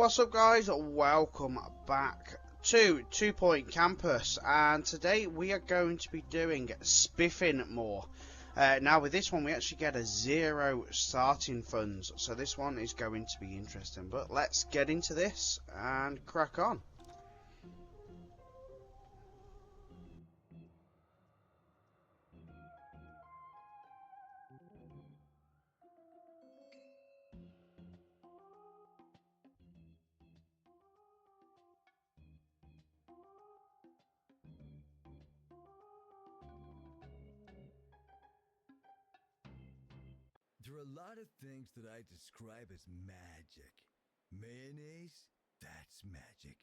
What's up, guys? Welcome back to 2 Point Campus, and today we are going to be doing Spiffinmoore. Now with this one we actually get a 0 starting funds, so this one is going to be interesting. But let's get into this and crack on. There are a lot of things that I describe as magic. Mayonnaise? That's magic.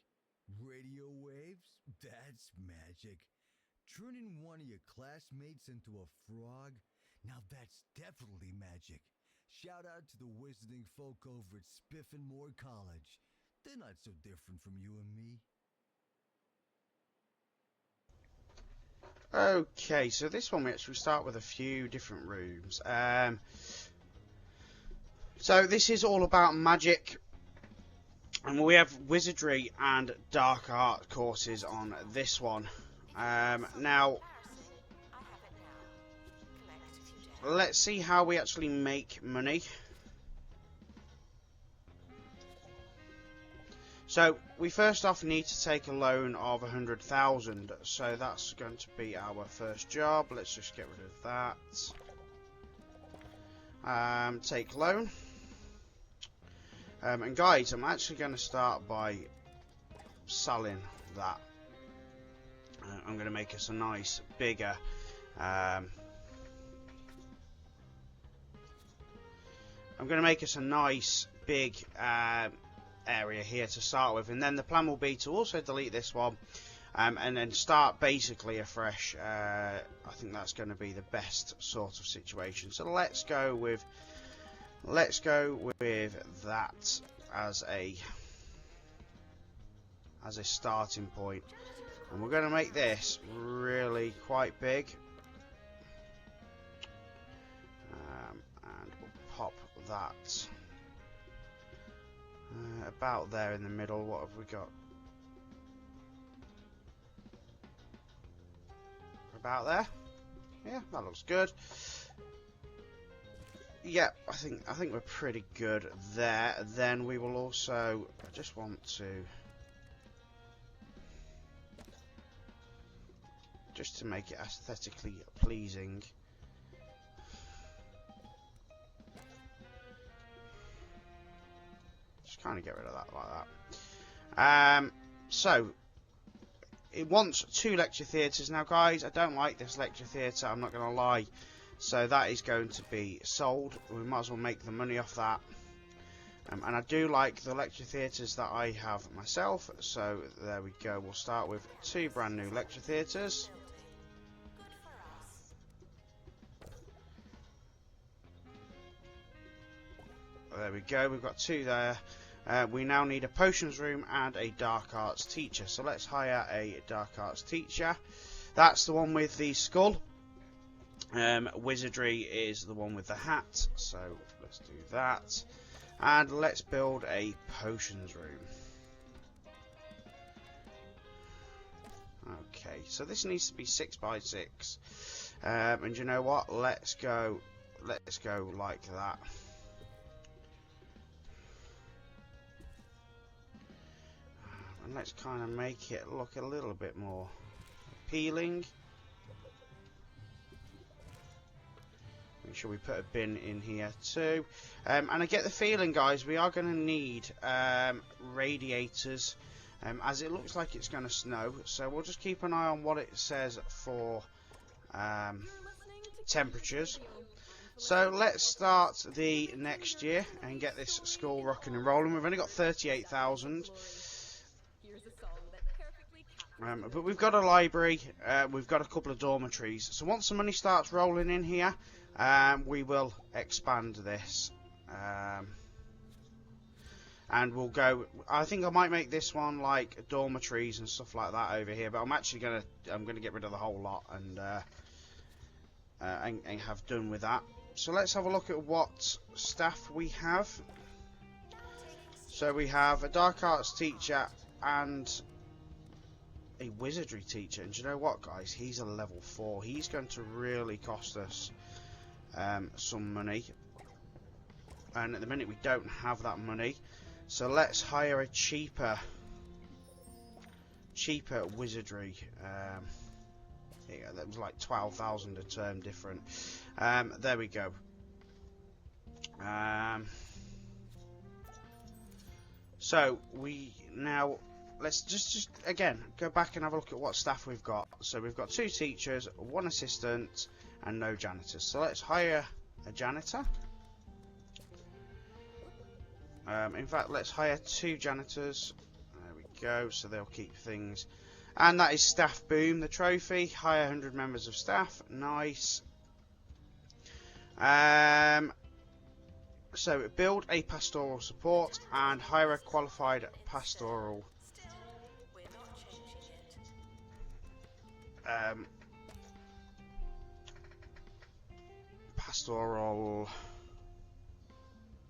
Radio waves? That's magic. Turning one of your classmates into a frog? Now that's definitely magic. Shout out to the wizarding folk over at Spiffinmoore College. They're not so different from you and me. Okay, so this one we actually start with a few different rooms. So this is all about magic, and we have wizardry and dark art courses on this one. Now, let's see how we actually make money. So we first off need to take a loan of 100,000, so that's going to be our first job. Let's just get rid of that. Take loan. And guys, I'm actually going to start by selling that. I'm going to make us a nice bigger I'm going to make us a nice big area here to start with, and then the plan will be to also delete this one and then start basically afresh. I think that's going to be the best sort of situation. So let's go with that as a starting point, and we're going to make this really quite big, and we'll pop that about there in the middle. What have we got? About there? Yeah, that looks good. Yeah, I think we're pretty good there. Then we will also, I just want to make it aesthetically pleasing. Just kind of get rid of that like that. So it wants 2 lecture theatres. Now guys, I don't like this lecture theatre, I'm not going to lie. So that is going to be sold. We might as well make the money off that. And I do like the lecture theatres that I have myself. So there we go. We'll start with 2 brand new lecture theatres. There we go. We've got 2 there. We now need a potions room and a dark arts teacher. So let's hire a dark arts teacher. That's the one with the skull. Wizardry is the one with the hat, so let's do that, and let's build a potions room. Okay, so this needs to be 6 by 6, and you know what? Let's go like that. And let's kind of make it look a little bit more appealing. Make sure we put a bin in here too. And I get the feeling, guys, we are going to need radiators, as it looks like it's going to snow. So we'll just keep an eye on what it says for temperatures. So let's start the next year and get this school rocking and rolling. We've only got 38,000. But we've got a library, we've got a couple of dormitories. So once the money starts rolling in here, we will expand this, and we'll go. I think I might make this one like dormitories and stuff like that over here, but I'm actually gonna get rid of the whole lot and have done with that. So let's have a look at what staff we have. So we have a dark arts teacher and a wizardry teacher. And do you know what, guys? He's a level 4. He's going to really cost us some money. And at the minute we don't have that money. So let's hire a cheaper wizardry. Yeah, that was like 12,000 a term different. There we go. So we now let's just again go back and have a look at what staff we've got. So we've got 2 teachers, 1 assistant, and no janitors. So let's hire a janitor. In fact, let's hire 2 janitors. There we go. So they'll keep things. And that is Staff Boom, the trophy. Hire 100 members of staff. Nice. So build a pastoral support and hire a qualified pastoral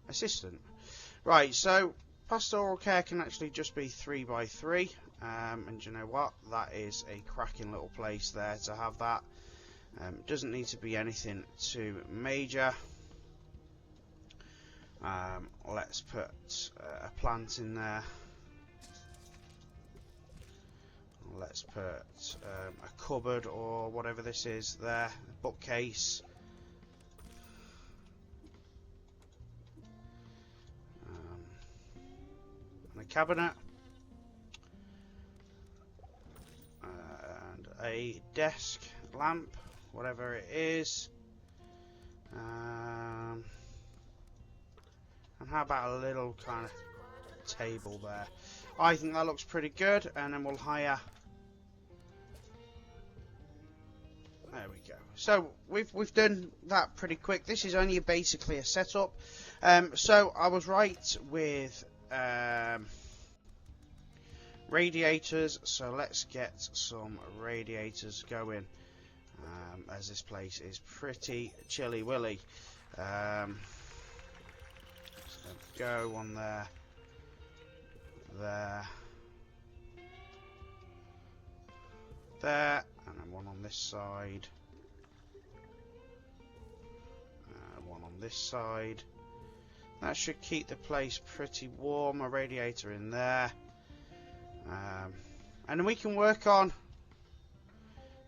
assistant. Right, so pastoral care can actually just be 3x3, and you know what? That is a cracking little place there to have that. Doesn't need to be anything too major. Let's put a plant in there. Let's put a cupboard or whatever this is there, a bookcase. And a cabinet. And a desk, lamp, whatever it is. And how about a little kind of table there? I think that looks pretty good, and then we'll hire. There we go. So we've done that pretty quick. This is only basically a setup. So I was right with radiators. So let's get some radiators going. As this place is pretty chilly willy. Go on there, there, and then one on this side, one on this side. That should keep the place pretty warm. A radiator in there, and then we can work on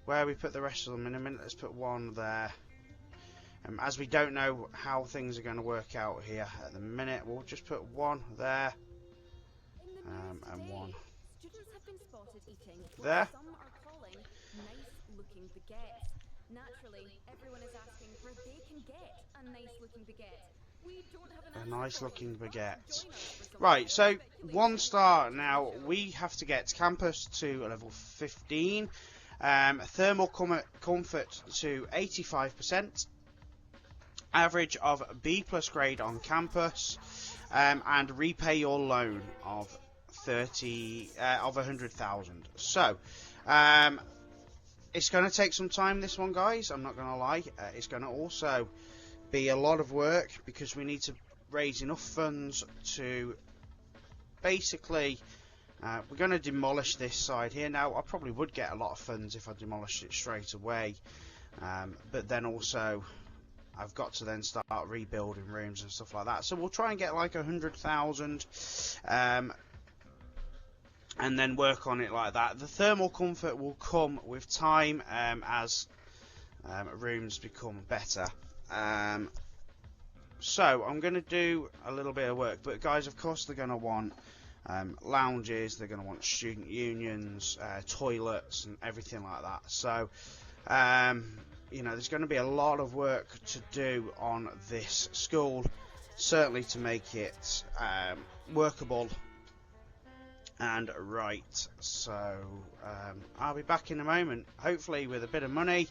where we put the rest of them in a minute. Let's put one there. As we don't know how things are going to work out here at the minute, we'll just put one there and one there. Some are calling nice-looking baguettes. Naturally, everyone is asking where they can get a nice-looking baguette. We don't have a nice-looking baguette. Right, so 1 star now. We have to get campus to level 15, thermal comfort to 85%. Average of B+ grade on campus, and repay your loan of 100,000. So it's going to take some time, this one, guys. I'm not going to lie. It's going to also be a lot of work because we need to raise enough funds to basically. We're going to demolish this side here. Now, I probably would get a lot of funds if I demolished it straight away, but then also I've got to then start rebuilding rooms and stuff like that. So we'll try and get like 100,000, and then work on it like that. The thermal comfort will come with time as rooms become better. So I'm going to do a little bit of work, but guys, of course they're going to want lounges, they're going to want student unions, toilets, and everything like that. So you know, there's going to be a lot of work to do on this school, certainly to make it workable and right. So I'll be back in a moment, hopefully with a bit of money,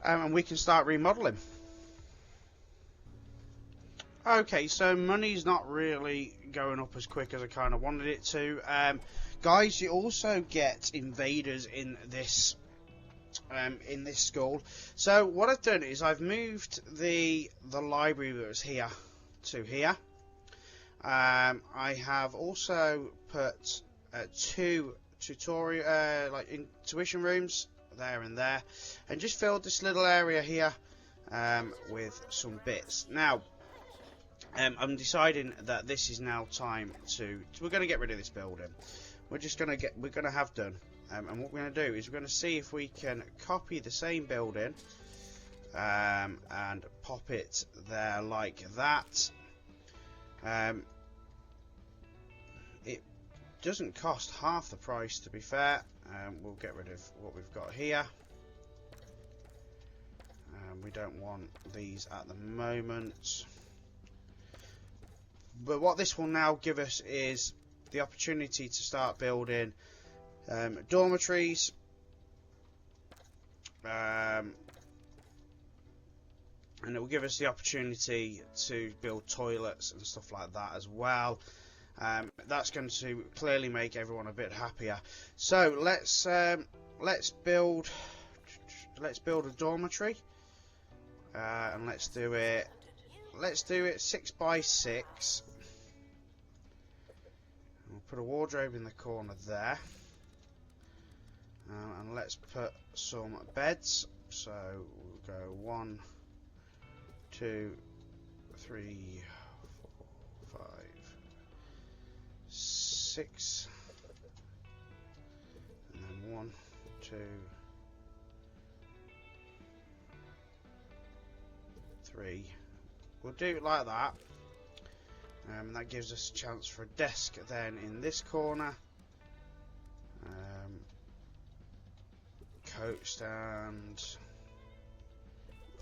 and we can start remodeling. Okay, so money's not really going up as quick as I kind of wanted it to. Guys, you also get invaders in this school. So what I've done is I've moved the library that was here to here. I have also put 2 tutorial like intuition rooms there and there, and just filled this little area here with some bits. Now I'm deciding that this is now time to we're going to get rid of this building. We're going to have done, and what we're going to do is we're going to see if we can copy the same building and pop it there like that. It doesn't cost half the price, to be fair. We'll get rid of what we've got here. We don't want these at the moment. But what this will now give us is the opportunity to start building dormitories, and it will give us the opportunity to build toilets and stuff like that as well. That's going to clearly make everyone a bit happier. So let's build a dormitory, and let's do it 6 by 6. We'll put a wardrobe in the corner there, and let's put some beds. So we'll go 1, 2, 3, 4, 5, 6, and then 1, 2, 3. We'll do it like that. That gives us a chance for a desk then in this corner. Coat stand,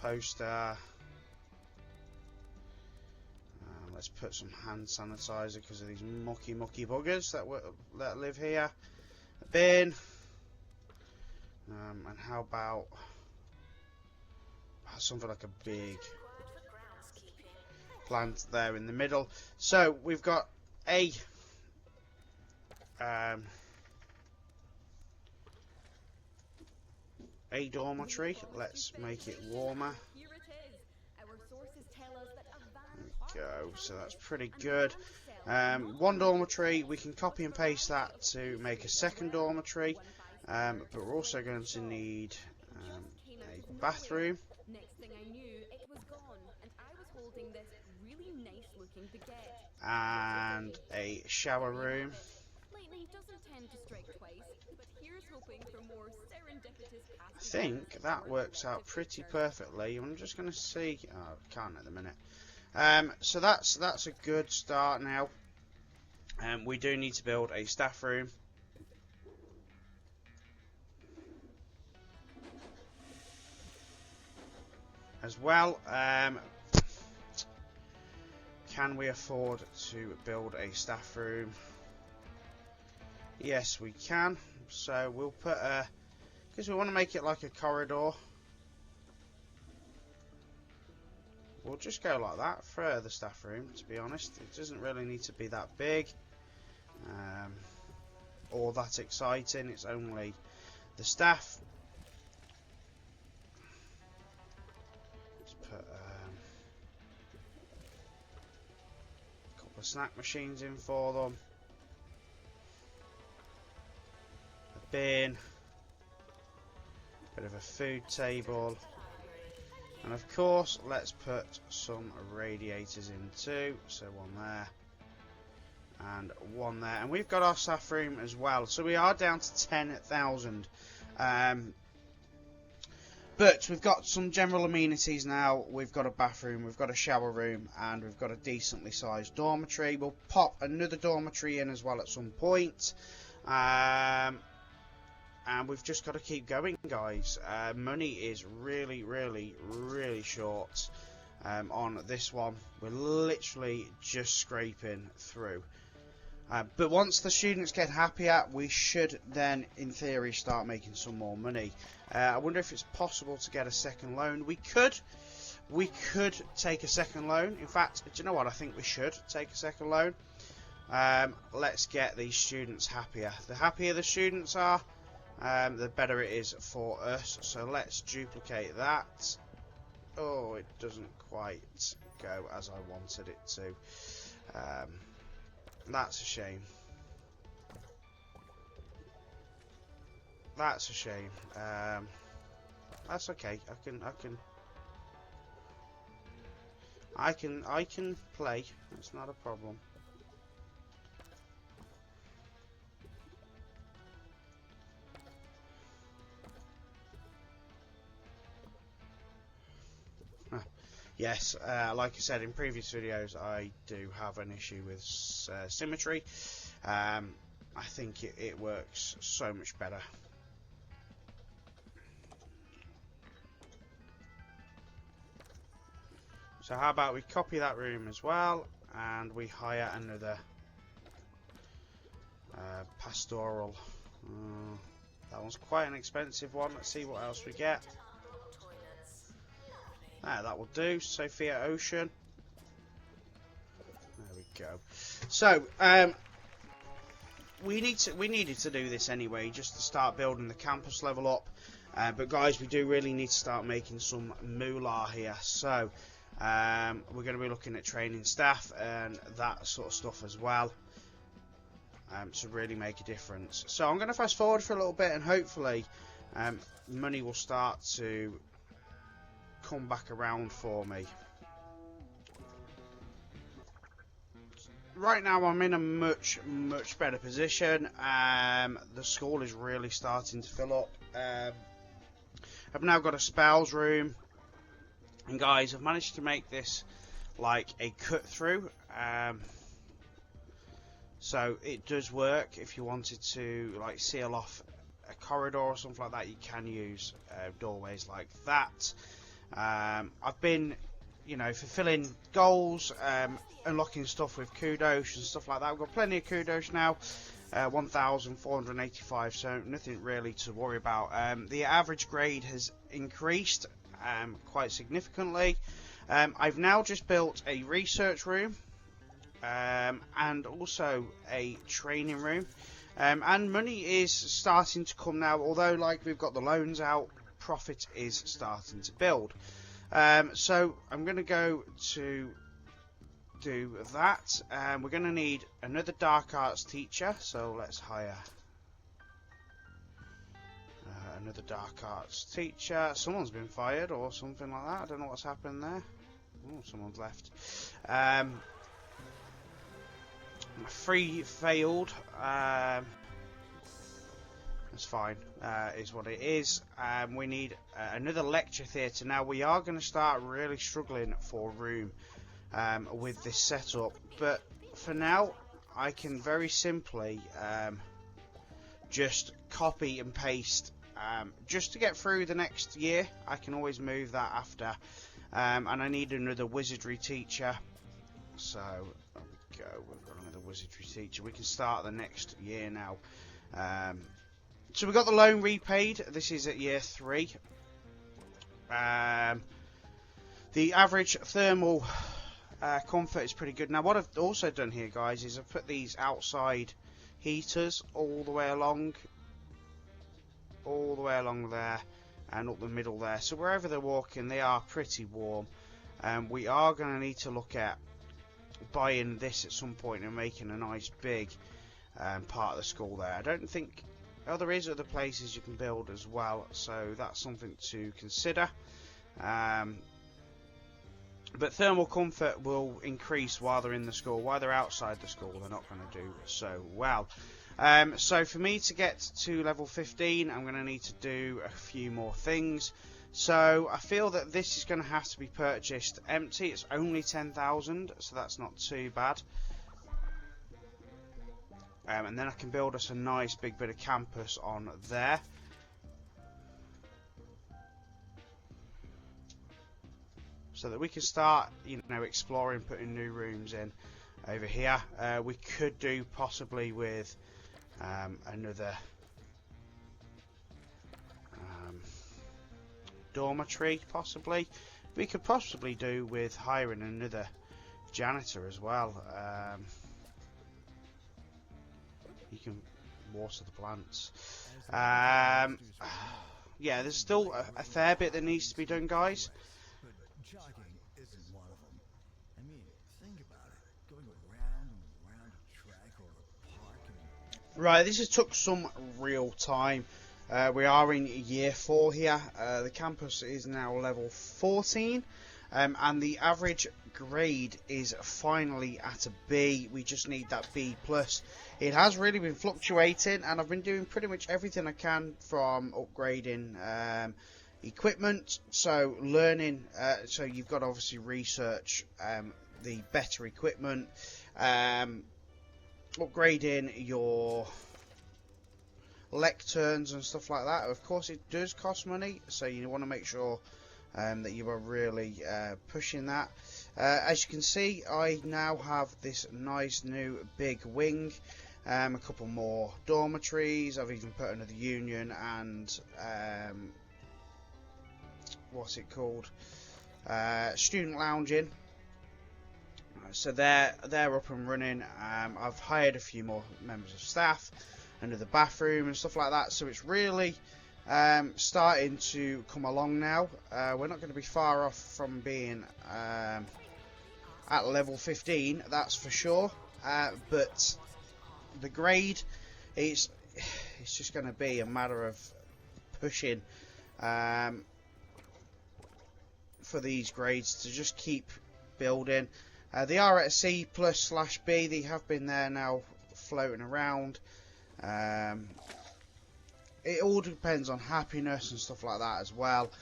poster. Let's put some hand sanitizer because of these mucky buggers that live here. A bin. And how about something like a big plant there in the middle. So we've got a dormitory. Let's make it warmer. There we go. So that's pretty good. 1 dormitory. We can copy and paste that to make a second dormitory, but we're also going to need a bathroom. And a shower room. I think that works out pretty perfectly. I'm just going to see. Oh, I can't at the minute. So that's a good start now. We do need to build a staff room. As well. Can we afford to build a staff room? Yes, we can. So we'll put because we want to make it like a corridor. We'll just go like that for the staff room, to be honest. It doesn't really need to be that big or that exciting. It's only the staff. Let's put snack machines in for them, a bin, bit of a food table, and of course let's put some radiators in too. So 1 there and 1 there, and we've got our staff room as well. So we are down to 10,000. But we've got some general amenities now. We've got a bathroom, we've got a shower room, and we've got a decently sized dormitory. We'll pop another dormitory in as well at some point. And we've just got to keep going, guys. Money is really short on this one. We're literally just scraping through. But once the students get happier, we should then, in theory, start making some more money. I wonder if it's possible to get a second loan. We could take a second loan. In fact, do you know what? I think we should take a second loan. Let's get these students happier. The happier the students are, the better it is for us. So let's duplicate that. Oh, it doesn't quite go as I wanted it to. That's a shame. That's a shame. That's okay. I can play. It's not a problem. Yes, like I said in previous videos, I do have an issue with symmetry. I think it works so much better. So how about we copy that room as well, and we hire another pastoral. That one's quite an expensive one. Let's see what else we get. That will do. Sophia Ocean. There we go. So we needed to do this anyway, just to start building the campus level up. But guys, we do really need to start making some moolah here. So we're going to be looking at training staff and that sort of stuff as well, to really make a difference. So I'm going to fast forward for a little bit, and hopefully money will start to come back around for me. Right now I'm in a much better position. The school is really starting to fill up. I've now got a spells room, and guys, I've managed to make this like a cut through, so it does work. If you wanted to like seal off a corridor or something like that, you can use doorways like that. I've been, fulfilling goals, unlocking stuff with kudos and stuff like that. I've got plenty of kudos now, 1,485, so nothing really to worry about. The average grade has increased quite significantly. I've now just built a research room, and also a training room, and money is starting to come now. Although, like, we've got the loans out, profit is starting to build. So I'm going to go to do that. We're going to need another dark arts teacher, so let's hire another dark arts teacher. Someone's been fired or something like that. I don't know what's happened there. Oh, someone's left. Free failed. That's fine, is what it is. We need another lecture theatre. Now, we are going to start really struggling for room with this setup, but for now I can very simply just copy and paste just to get through the next year. I can always move that after, and I need another wizardry teacher, so there we go. We've got another wizardry teacher. We can start the next year now. So we got the loan repaid. This is at year 3. The average thermal comfort is pretty good. Now, what I've also done here, guys, is I've put these outside heaters all the way along there and up the middle there. So wherever they're walking, they are pretty warm. We are going to need to look at buying this at some point and making a nice big part of the school there. I don't think. Oh, there is other places you can build as well, so that's something to consider. But thermal comfort will increase while they're in the school. While they're outside the school, they're not going to do so well. So for me to get to level 15, I'm going to need to do a few more things. So I feel that this is going to have to be purchased empty. It's only 10,000, so that's not too bad. And then I can build us a nice big bit of campus on there. So that we can start, exploring, putting new rooms in over here. We could do possibly with another dormitory, possibly. We could possibly do with hiring another janitor as well. You can water the plants. Yeah, there's still a fair bit that needs to be done, guys. But jogging isn't one of them. I mean, think about it. Going around and around a track Right, this has took some real time. We are in year 4 here. The campus is now level 14, and the average grade is finally at a B. We just need that B plus. It has really been fluctuating, and I've been doing pretty much everything I can, from upgrading equipment, so learning, so you've got to obviously research the better equipment, upgrading your lecterns and stuff like that. Of course it does cost money, so you want to make sure that you are really pushing that. As you can see, I now have this nice new big wing, a couple more dormitories. I've even put another union and what's it called, student lounge in. So they're up and running. I've hired a few more members of staff, another bathroom and stuff like that, so it's really starting to come along now. We're not going to be far off from being at level 15, that's for sure, but the grade, it's just going to be a matter of pushing for these grades to just keep building. They are at C plus / B. They have been there now, floating around. It all depends on happiness and stuff like that as well.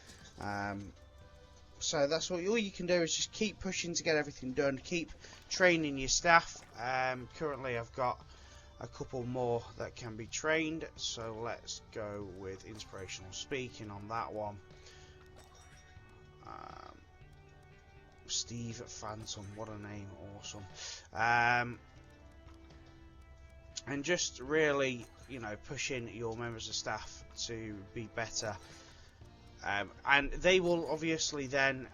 So that's all you can do, is just keep pushing to get everything done. Keep training your staff. Currently I've got a couple more that can be trained, so let's go with inspirational speaking on that one. Steve Phantom, what a name, awesome. And just really, you know, pushing your members of staff to be better, and they will obviously then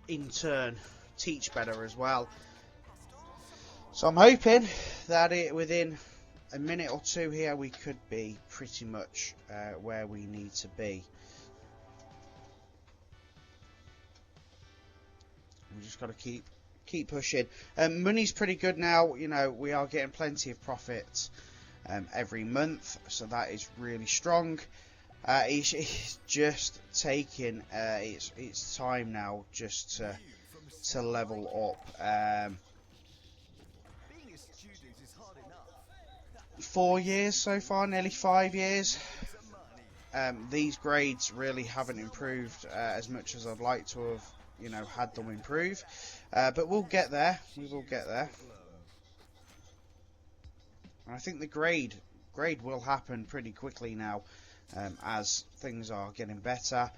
in turn teach better as well. So I'm hoping that within a minute or two here we could be pretty much where we need to be. We just got to keep pushing. Money's pretty good now. You know, we are getting plenty of profits every month, so that is really strong. It's just taking its time now just to level up. 4 years so far, nearly 5 years. These grades really haven't improved as much as I'd like to have, you know, had them improve, but we'll get there. We will get there. And I think the grade will happen pretty quickly now, as things are getting better.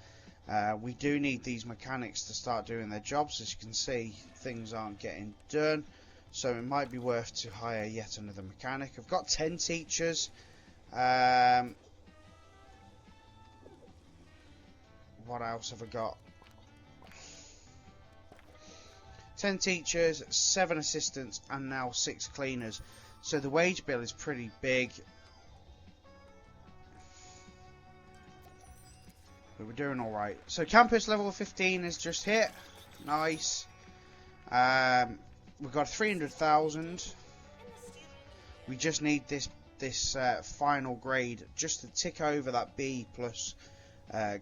We do need these mechanics to start doing their jobs. As you can see, things aren't getting done, so it might be worth to hire yet another mechanic. I've got 10 teachers. What else have I got? 10 teachers, 7 assistants, and now 6 cleaners. So the wage bill is pretty big. But we're doing alright. So campus level 15 is just hit. Nice. We've got 300,000. We just need this final grade just to tick over that B plus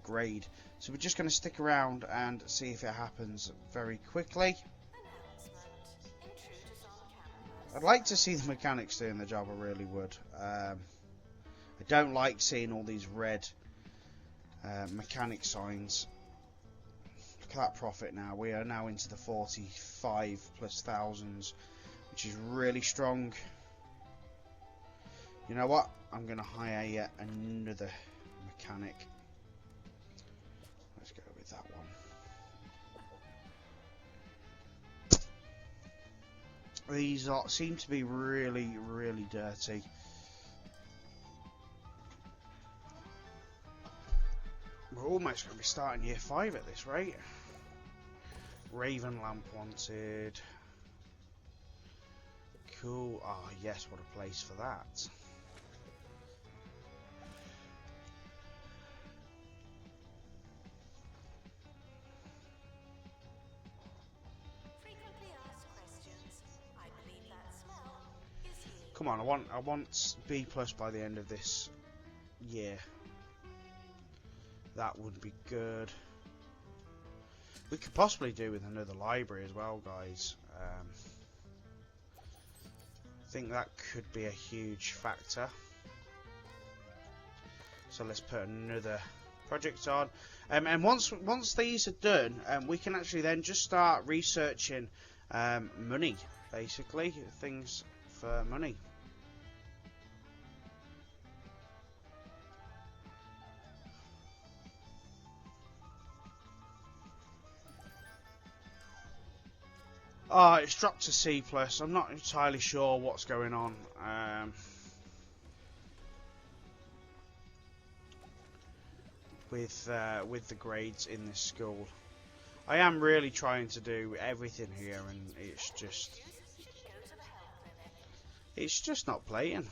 grade. So we're just going to stick around and see if it happens very quickly. I'd like to see the mechanics doing the job, I really would. I don't like seeing all these red mechanic signs. Look at that profit now. We are now into the 45 plus thousands, which is really strong. You know what? I'm going to hire yet another mechanic. Let's go with that one. These seem to be really, really dirty. We're almost going to be starting year 5 at this rate. Raven lamp wanted. Cool. Ah, oh, yes, what a place for that. Come on, I want B plus by the end of this year. That would be good. We could possibly do with another library as well, guys. I think that could be a huge factor. So let's put another project on. And once these are done, we can actually then just start researching money, basically. Things for money. Oh, it's dropped to C+. I'm not entirely sure what's going on. With the grades in this school. I am really trying to do everything here, and it's just not playing.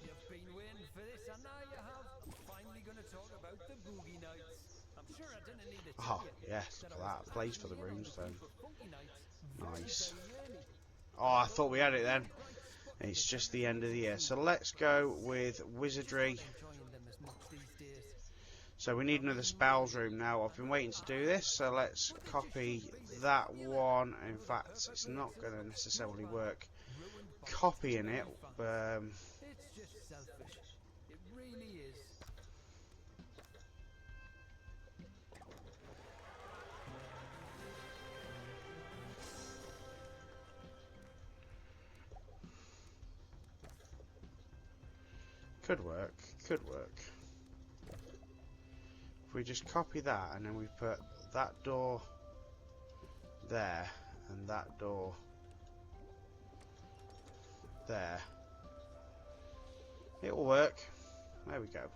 You've been waiting for this, and now you have. Finally going to talk about the boogie nights. I'm sure I didn't need to tell Oh, you yes, that for I that. was Plays for the actually in on rooms, then. funky nights Nice. very early. Oh, I thought we had it then. It's just the end of the year. So let's go with wizardry. Enjoying them as much these days. So we need another spells room now. I've been waiting to do this, so let's copy that one. In fact, it's not going to necessarily work copying it. It's just selfish. It really is. Could work, could work. If we just copy that and then we put that door there and that door there, it'll work. There we go.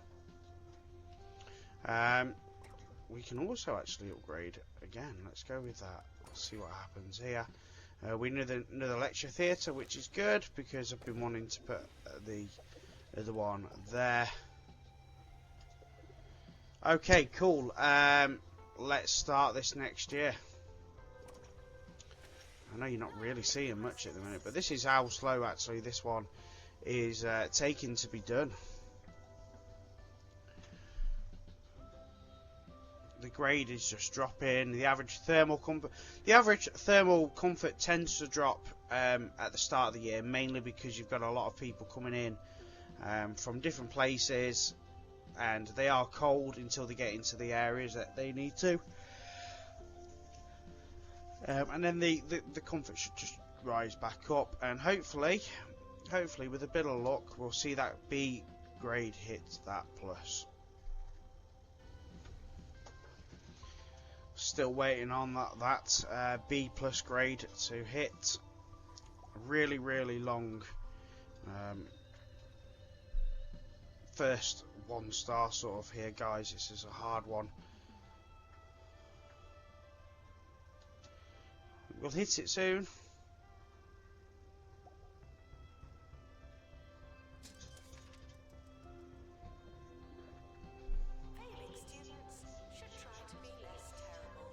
We can also actually upgrade again. Let's go with that. Let's see what happens here. We need another lecture theatre, which is good because I've been wanting to put the other one there. Okay, cool. Let's start this next year. I know you're not really seeing much at the minute, but this is how slow actually this one is taking to be done. The grade is just dropping. The average thermal comfort tends to drop at the start of the year, mainly because you've got a lot of people coming in from different places, and they are cold until they get into the areas that they need to. And then the comfort should just rise back up, and hopefully with a bit of luck we'll see that B grade hit that plus. Still waiting on that B plus grade to hit. Really long first 1 star sort of here, guys. This is a hard one. We'll hit it soon. Failing students should try to be less terrible.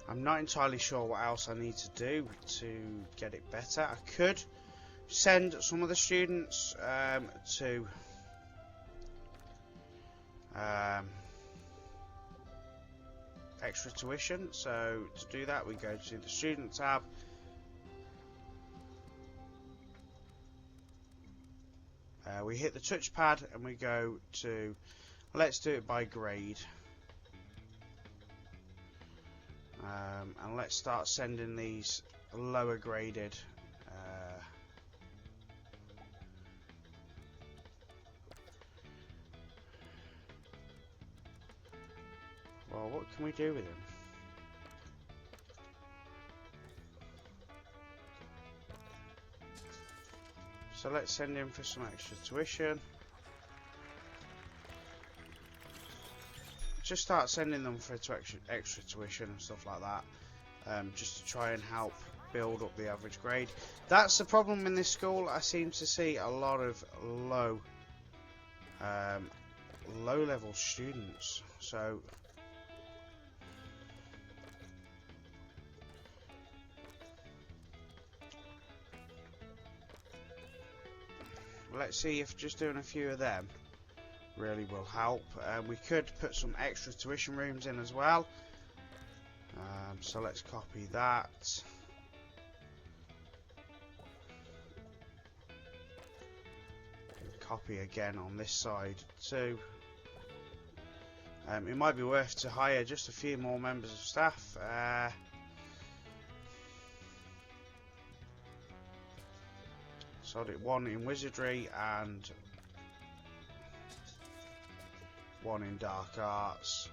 I'm not entirely sure what else I need to do to get it better. I could send some of the students to extra tuition. So to do that, we go to the student tab. We hit the touchpad and we go to, let's do it by grade. And let's start sending these lower graded well, what can we do with them? So let's send in for some extra tuition. Just start sending them for extra tuition and stuff like that, just to try and help build up the average grade. That's the problem in this school. I seem to see a lot of low low-level students. So let's see if just doing a few of them really will help. We could put some extra tuition rooms in as well. So let's copy that. Copy again on this side too. It might be worth to hire just a few more members of staff. So I did one in wizardry and one in dark arts.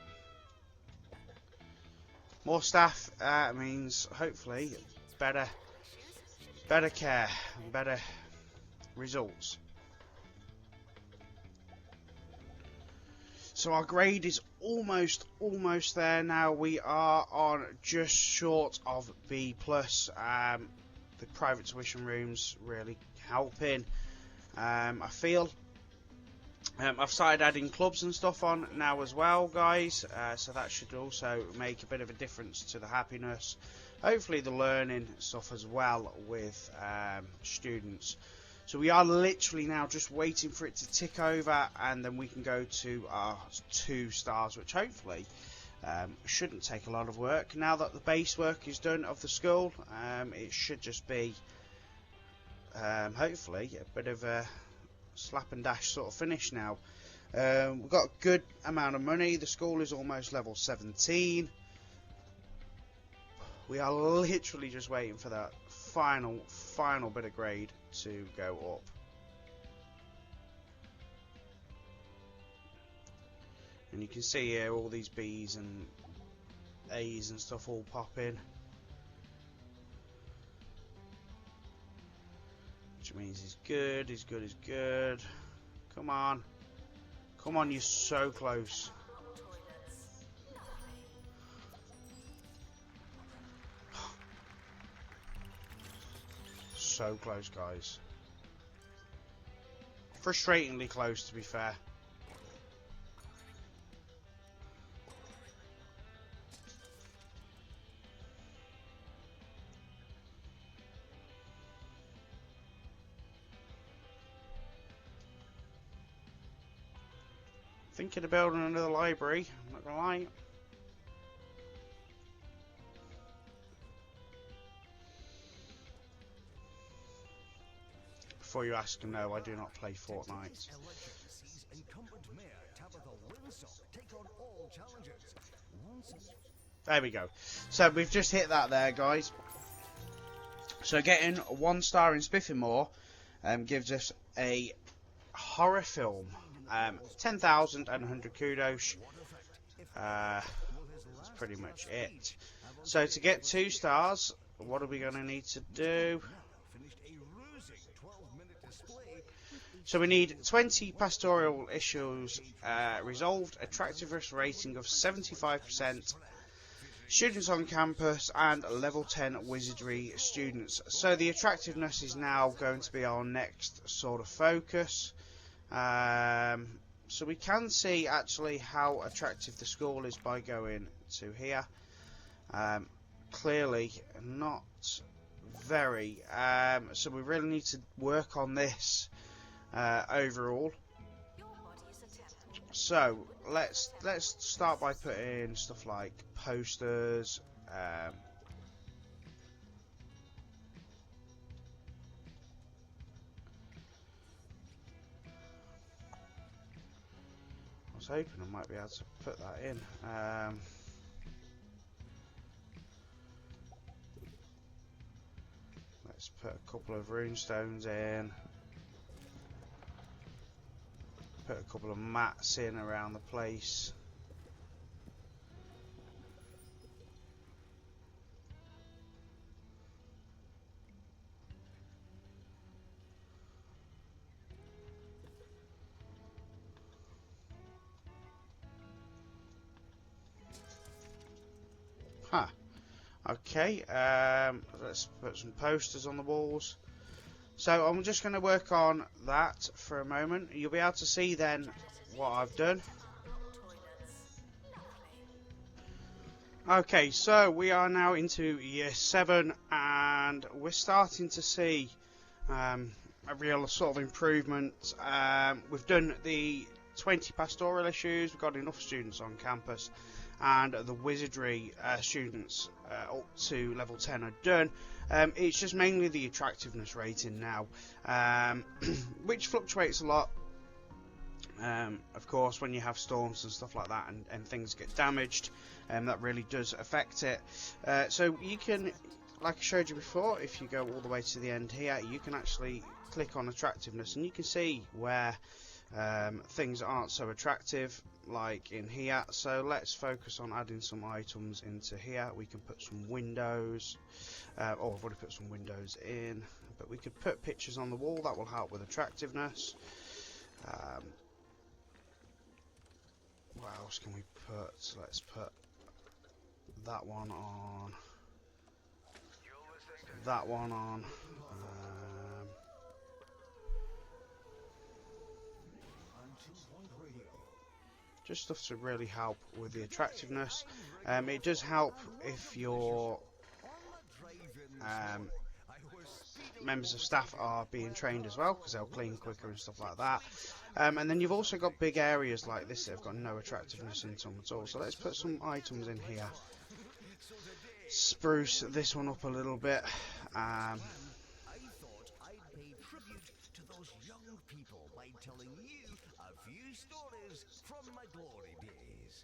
More staff means hopefully better care and better results. So our grade is almost there now. We are on just short of B+. The private tuition rooms really helping. I feel I've started adding clubs and stuff on now as well, guys. So that should also make a bit of a difference to the happiness. Hopefully the learning stuff as well with students. So we are literally now just waiting for it to tick over, and then we can go to our 2 stars, which hopefully shouldn't take a lot of work. Now that the base work is done of the school, it should just be hopefully a bit of a slap and dash sort of finish now. We've got a good amount of money. The school is almost level 17. We are literally just waiting for that final bit of grade to go up. And you can see here all these B's and A's and stuff all pop in, which means he's good, he's good, he's good. Come on, you're so close. So close, guys. Frustratingly close, to be fair. Thinking of building another library, I'm not gonna lie. Before you ask, no, I do not play Fortnite. There we go. So we've just hit that there, guys. So getting 1 star in Spiffinmoore gives us a horror film. 10,100 kudos. That's pretty much it. So to get 2 stars, what are we going to need to do? So we need 20 pastoral issues resolved, attractiveness rating of 75%, students on campus, and level 10 wizardry students. So the attractiveness is now going to be our next sort of focus. So we can see actually how attractive the school is by going to here. Clearly not very. So we really need to work on this overall. So let's start by putting stuff like posters. I was hoping I might be able to put that in. Let's put a couple of runestones in. Put a couple of mats in around the place. Okay, let's put some posters on the walls. So I'm just going to work on that for a moment. You'll be able to see then what I've done. Okay, so we are now into year 7 and we're starting to see a real sort of improvement. We've done the 20 pastoral issues, we've got enough students on campus, and the wizardry students up to level 10 are done. It's just mainly the attractiveness rating now, which fluctuates a lot. Of course, when you have storms and stuff like that and things get damaged, that really does affect it. So you can, like I showed you before, if you go all the way to the end here, you can actually click on attractiveness and you can see where things aren't so attractive, like in here. So let's focus on adding some items into here. We can put some windows, I've already put some windows in, but we could put pictures on the wall. That will help with attractiveness. What else can we put? Let's put that one on, that one on. Just stuff to really help with the attractiveness. It does help if your members of staff are being trained as well, because they'll clean quicker and stuff like that. And then you've also got big areas like this that have got no attractiveness in them at all. So let's put some items in here. Spruce this one up a little bit. I thought I'd pay tribute to those young people by telling you a few stories from my glory days.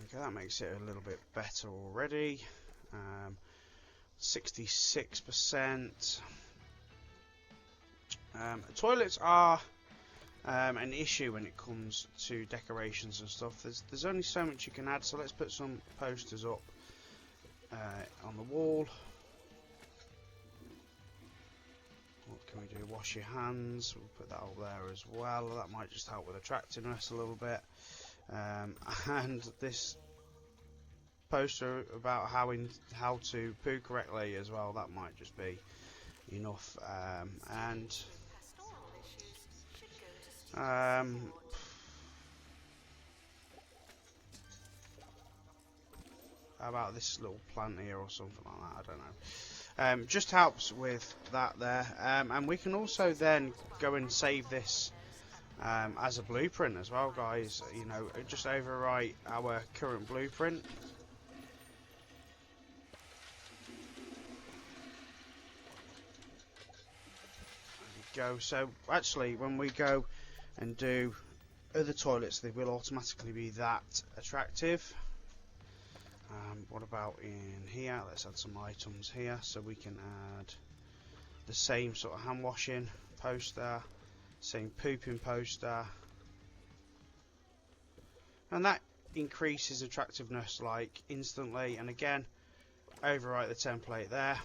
Okay, that makes it a little bit better already. 66%. Toilets are an issue when it comes to decorations and stuff. There's only so much you can add, so let's put some posters up on the wall. What can we do? Wash your hands. We'll put that up there as well. That might just help with attractiveness a little bit. And this poster about how to poo correctly as well, that might just be enough. How about this little plant here or something like that? I don't know. Just helps with that there. And we can also then go and save this as a blueprint as well, guys. You know, just overwrite our current blueprint. There we go. So actually, when we go and do other toilets, they will automatically be that attractive. What about in here? Let's add some items here, so we can add the same sort of hand washing poster, same pooping poster, and that increases attractiveness like instantly. And again, overwrite the template there.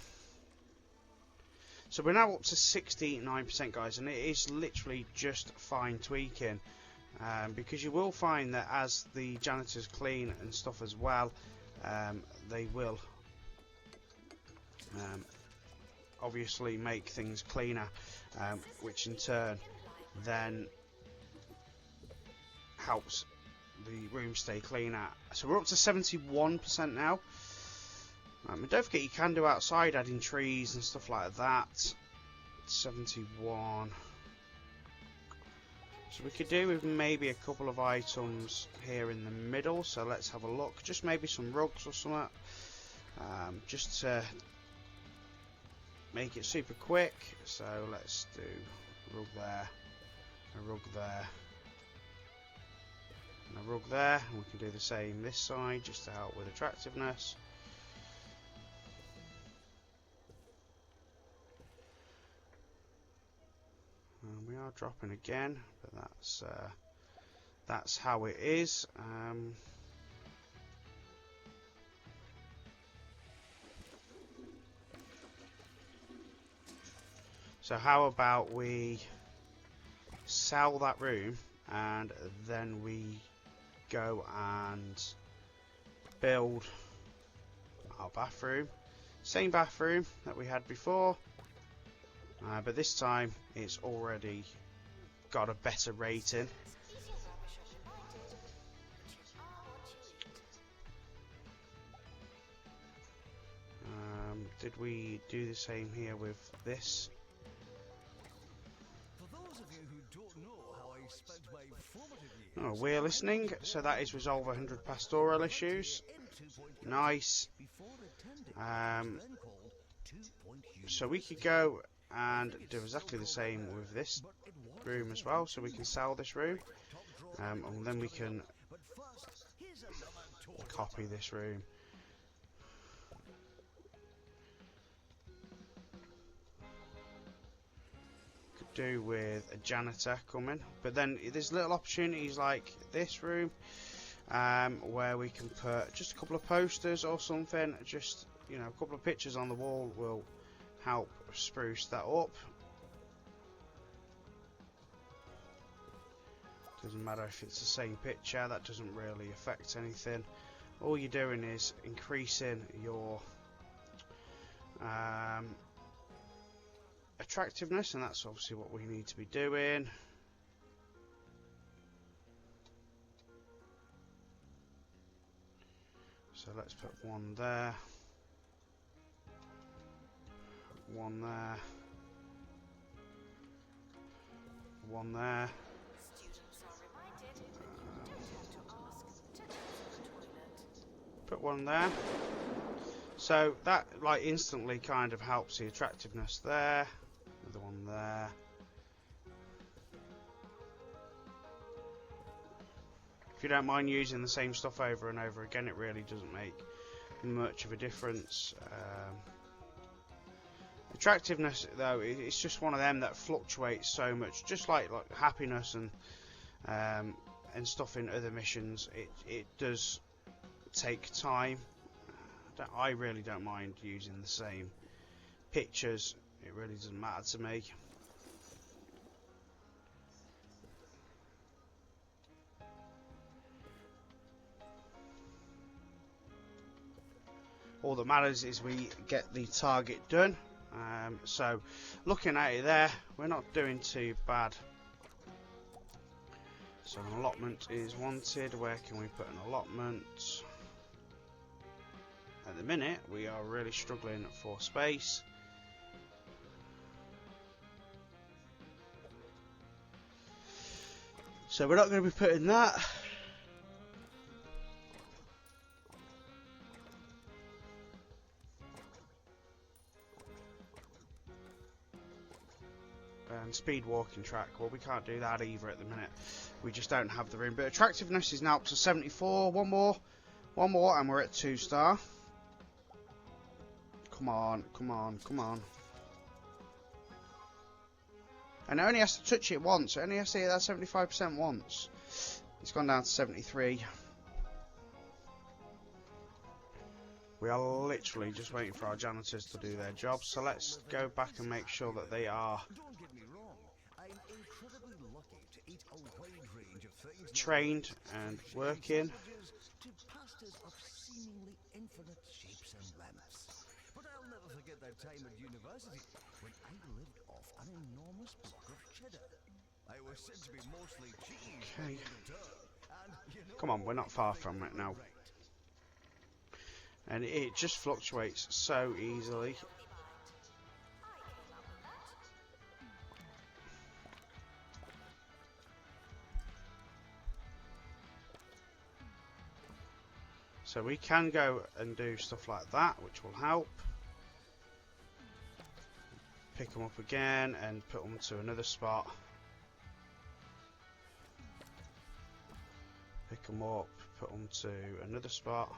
So we're now up to 69%, guys, and it is literally just fine tweaking, because you will find that as the janitors clean and stuff as well, they will obviously make things cleaner, which in turn then helps the room stay cleaner. So we're up to 71% now. And don't forget, you can do outside, adding trees and stuff like that. 71. So we could do with maybe a couple of items here in the middle. So let's have a look. Just maybe some rugs or something. Just to make it super quick. So let's do a rug there, a rug there, and a rug there. And we can do the same this side just to help with attractiveness. We are dropping again, but that's how it is. So how about we sell that room and then we go and build our bathroom. Same bathroom that we had before, but this time it's already got a better rating. Eat your rubbish as reminded, but you are what you eat. Did we do the same here with this? For those of you who don't know how I spent my formative years, Oh, we're listening. So that is resolve 100 pastoral issues. Nice. So we could go and do exactly the same with this room as well. So we can sell this room, and then we can copy this room. Could do with a janitor coming, but then there's little opportunities like this room, where we can put just a couple of posters or something. Just, you know, a couple of pictures on the wall will help spruce that up. Doesn't matter if it's the same picture, that doesn't really affect anything. All you're doing is increasing your attractiveness, and that's obviously what we need to be doing. So let's put one there, one there, one there. Students are reminded you don't have to ask to use the toilet. Put one there. So that like instantly kind of helps the attractiveness there. Another one there. If you don't mind using the same stuff over and over again, it really doesn't make much of a difference. Attractiveness, though, it's just one of them that fluctuates so much, just like happiness and stuff in other missions. It does take time. I really don't mind using the same pictures. It really doesn't matter to me. All that matters is we get the target done. So looking at it there, we're not doing too bad. So an allotment is wanted. Where can we put an allotment? At the minute we are really struggling for space. So we're not going to be putting that. And speed walking track, well, we can't do that either at the minute. We just don't have the room. But attractiveness is now up to 74. One more, and we're at 2-star. Come on, come on, come on. And it only has to touch it once. It only has to hit that 75% once. It's gone down to 73. We are literally just waiting for our janitors to do their job. So let's go back and make sure that they are trained and working. To pastors of seemingly infinite shapes and lengths. But I'll never forget that time at university when I lived off an enormous block of cheddar. I was said to be mostly cheese. Okay. And, you know, Come on, we're not far from it now. And it just fluctuates so easily. So we can go and do stuff like that, which will help. Pick them up again and put them to another spot. Pick them up, put them to another spot.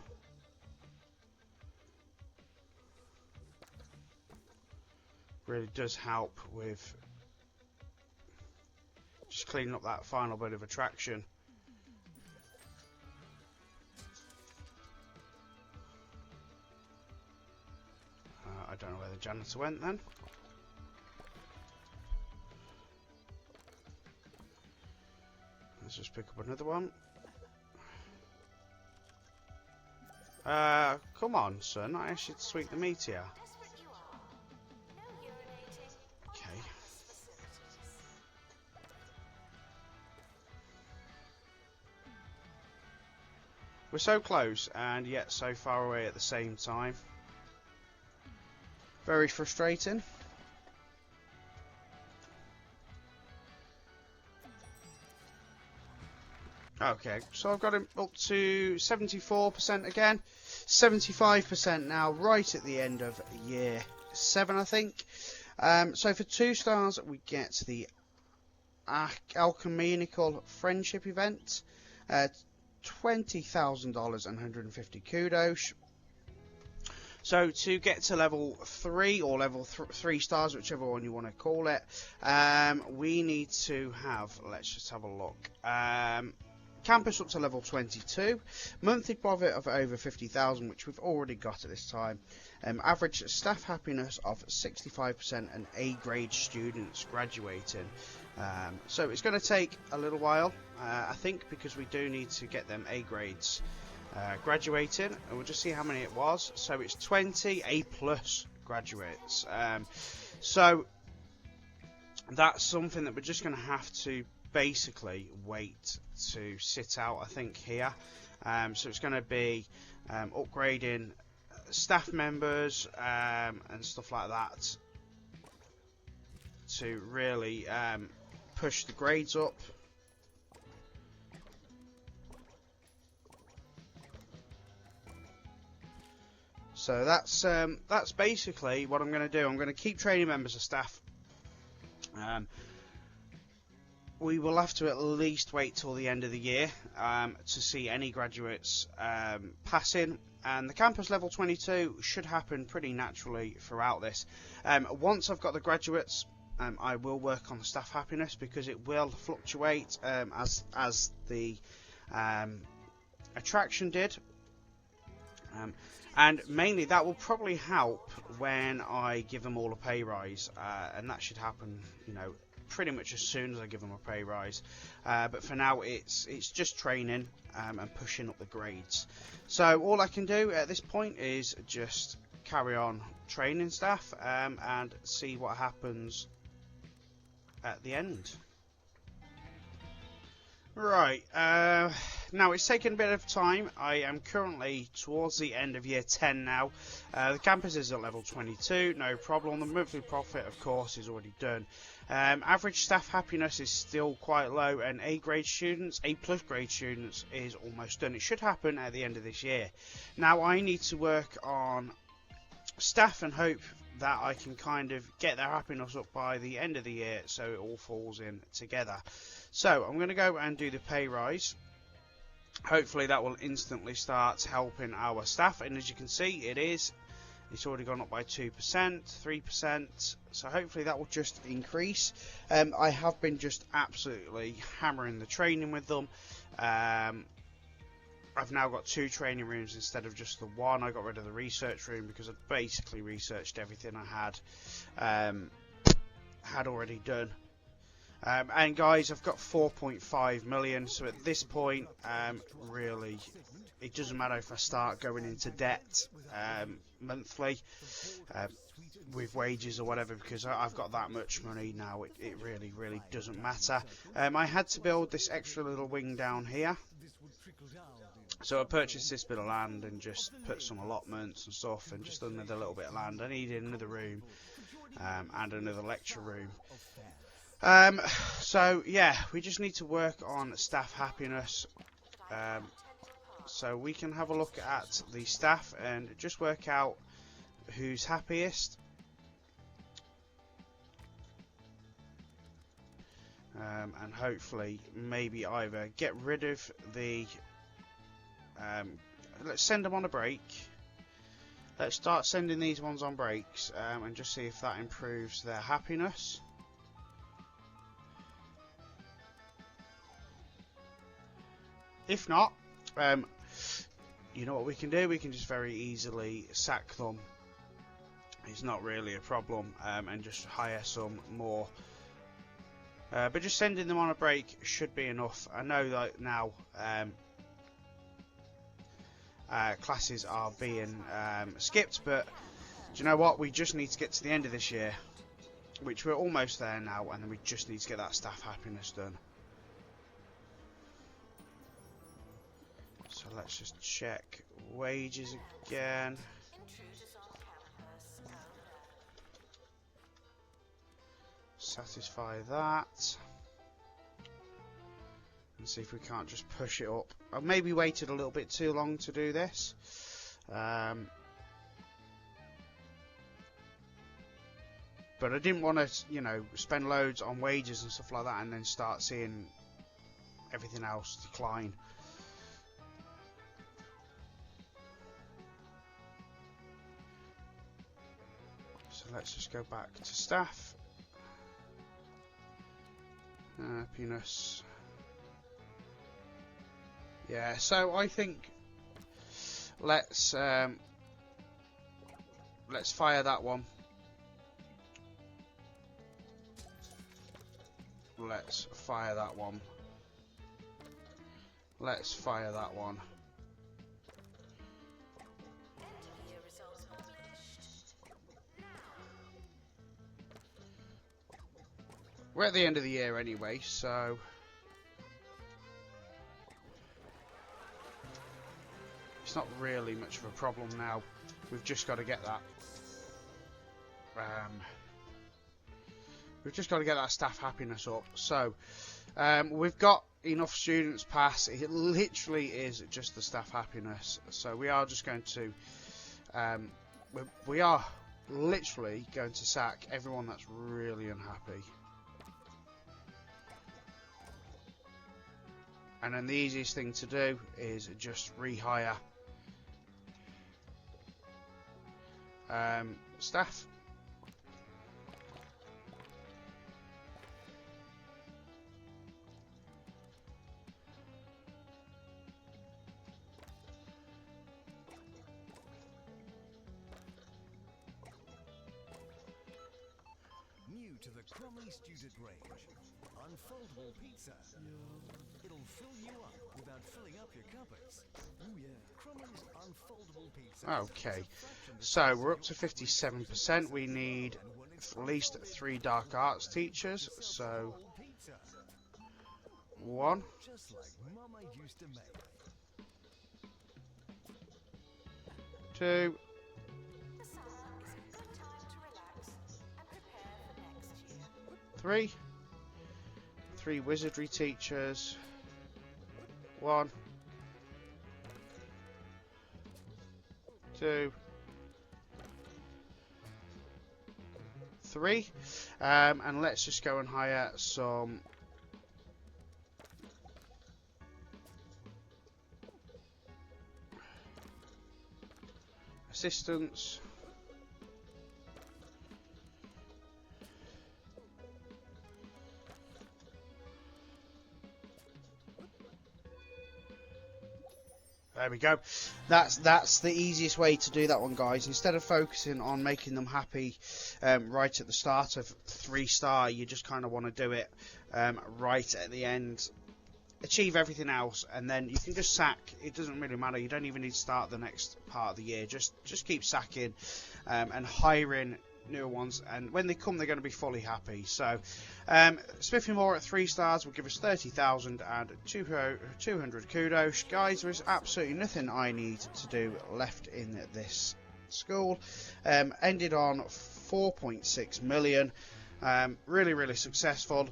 Really does help with just cleaning up that final bit of attraction. I don't know where the janitor went then. Let's just pick up another one. Come on, son. I asked you to sweep the meteor. Desperate you are. No urinating. Okay. Nice facilities. We're so close and yet so far away at the same time. Very frustrating. Okay, so I've got him up to 74% again. 75% now, right at the end of year 7, I think. So for 2 stars, we get the Alchemical Friendship event. $20,000 and 150 kudos. So to get to level 3 or level 3 stars, whichever one you want to call it, we need to have, let's just have a look. Campus up to level 22, monthly profit of over 50,000, which we've already got at this time. Average staff happiness of 65% and A grade students graduating. So it's going to take a little while, I think, because we do need to get them A grades graduating, and we'll just see how many it was. So it's 20 A plus graduates. So that's something that we're just going to have to basically wait to sit out, I think, here. So it's going to be upgrading staff members and stuff like that to really push the grades up. So that's basically what I'm going to do. I'm going to keep training members of staff. We will have to at least wait till the end of the year to see any graduates passing, and the campus level 22 should happen pretty naturally throughout this. Once I've got the graduates, I will work on staff happiness, because it will fluctuate as the attraction did, and mainly that will probably help when I give them all a pay rise, and that should happen, you know, pretty much as soon as I give them a pay rise. But for now, it's just training and pushing up the grades. So all I can do at this point is just carry on training staff and see what happens at the end. Right, now it's taken a bit of time. I am currently towards the end of year 10 now. The campus is at level 22, no problem. The monthly profit, of course, is already done. Average staff happiness is still quite low, and A grade students, A plus grade students, is almost done. It should happen at the end of this year. Now I need to work on staff and hope that I can kind of get their happiness up by the end of the year, so it all falls in together. So I'm going to go and do the pay rise. Hopefully that will instantly start helping our staff, and as you can see, it's already gone up by 2%, 3%, so hopefully that will just increase. I have been just absolutely hammering the training with them. I've now got 2 training rooms instead of just the 1. I got rid of the research room because I'd basically researched everything I had already done. And guys, I've got 4.5 million, so at this point, really, it doesn't matter if I start going into debt monthly with wages or whatever, because I've got that much money now. It really doesn't matter. I had to build this extra little wing down here, so I purchased this bit of land and just put some allotments and stuff, and just another little bit of land. I needed another room and another lecture room. So yeah, we just need to work on staff happiness, so we can have a look at the staff and just work out who's happiest. And hopefully maybe either get rid of the let's send them on a break. Let's start sending these ones on breaks and just see if that improves their happiness. If not, you know what we can do? We can just very easily sack them. It's not really a problem, and just hire some more. But just sending them on a break should be enough. I know that now classes are being skipped, but do you know what? We just need to get to the end of this year, which we're almost there now, and then we just need to get that staff happiness done. So let's just check wages again. Intruders on campus. Oh no. Satisfy that. And see if we can't just push it up. I've maybe waited a little bit too long to do this. But I didn't want to, you know, spend loads on wages and stuff like that and then start seeing everything else decline. So let's just go back to staff. Happiness. Yeah, so I think let's fire that one. Let's fire that one. Let's fire that one. End of year results published. We're at the end of the year anyway, so it's not really much of a problem now. We've just got to get that. We've just got to get that staff happiness up. So we've got enough students pass. It literally is just the staff happiness. So we are just going to we are literally going to sack everyone that's really unhappy. And then the easiest thing to do is just rehire staff. New to the Crumley student range. Unfoldable pizza. It'll fill you up without filling up your cupboards. Oh yeah. Crumley's unfoldable pizza. Okay, so we're up to 57%. We need at least 3 dark arts teachers. So 1, Just like Mama used to make. 2, The summer is a good time to relax and prepare for next year. 3. 3 wizardry teachers. 1, 2, 3. And let's just go and hire some assistants. There we go. That's the easiest way to do that one, guys. Instead of focusing on making them happy right at the start of 3-star, you just kind of want to do it right at the end. Achieve everything else, and then you can just sack. It doesn't really matter. You don't even need to start the next part of the year. Just keep sacking and hiring newer ones, and when they come, they're going to be fully happy. So Spiffinmoore at 3 stars will give us 30,000 and 200 kudos. Guys, there is absolutely nothing I need to do left in this school. Ended on 4.6 million. Really successful.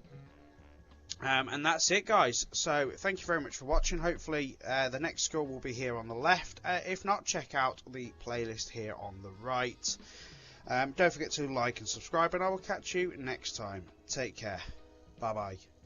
And that's it, guys. So thank you very much for watching. Hopefully the next school will be here on the left. If not, check out the playlist here on the right. Don't forget to like and subscribe, and I will catch you next time. Take care. Bye bye.